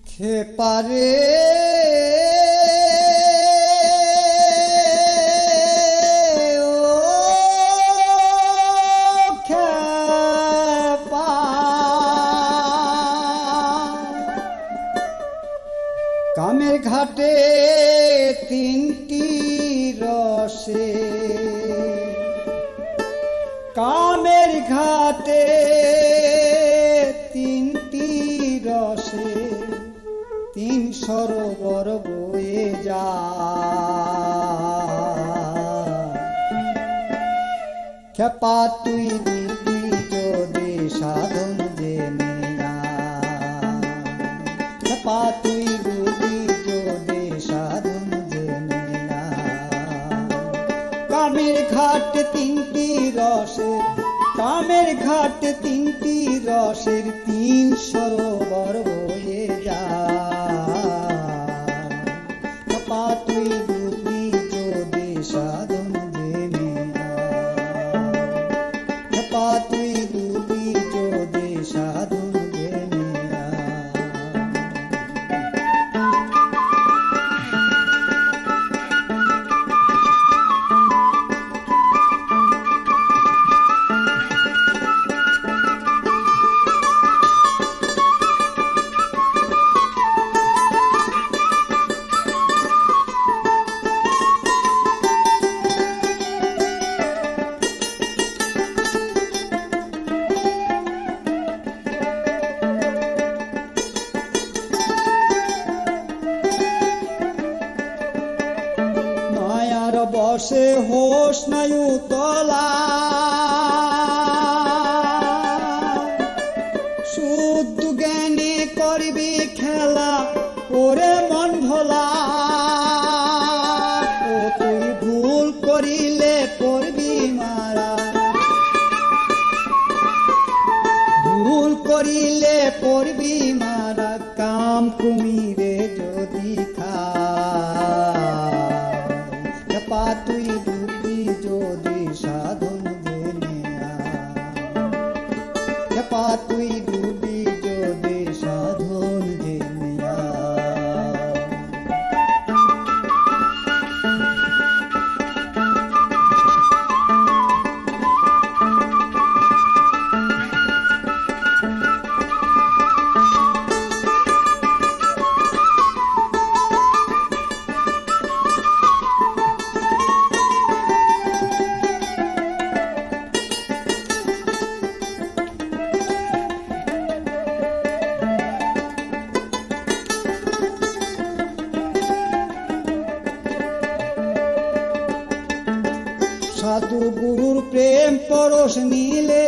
খেপারে ও খেপা কামের ঘাটে তিনটি রসে কামের ঘাটে তিনটি রসে তিন সরোবর বয়ে যায় খেপা তুই দিবি যদি সাধন জেনে খেপা তুই দিবি যদি সাধন জেনে কামের ঘাট তিনটি রসের কামের ঘাট তিনটি রসের তিন সরোবর বয়ে যায় খেপা তুই দিবি যদি সাধন জেনে খেপা তুই দিবি যদি সাধন জেনে বসে হোস নায়ু তলা শুদ্ধ জ্ঞানে করবি খেলা ওরে মন ভোলা ও তুই ভুল করিলে পড়বি মারা ভুল করিলে পড়বি মারা কাম কুমিরে যদি খা খেপা তুই দিবি যদি সাধন জেনে খেপা তুই দিবি যদি সাধন জেনে সাধু গুরুর প্রেম পরশ নিলে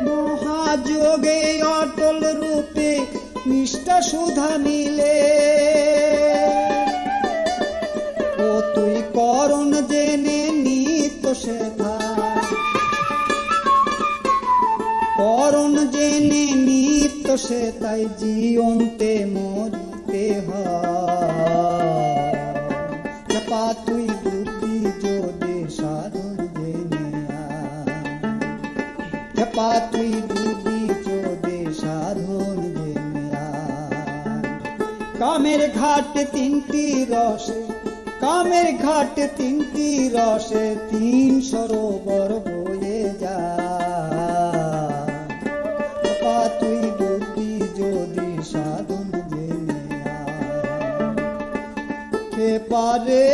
মহাযোগে অটল রূপে নিষ্ঠা সুধা নিলে ও তুই করণ জেনে নিত সেথা করণ জেনে নিত সে তাই জীবন্তে মরিতে হয় খেপা তুই দিবি যদি সাধন জেনে খেপা তুই দিবি যদি সাধন জেনে কামের ঘাট তিনটি রসে কামের ঘাট তিনটি রসে তিন সরোবর বয়ে যায় খেপা তুই দিবি যদি সাধন জেনে খেপা রে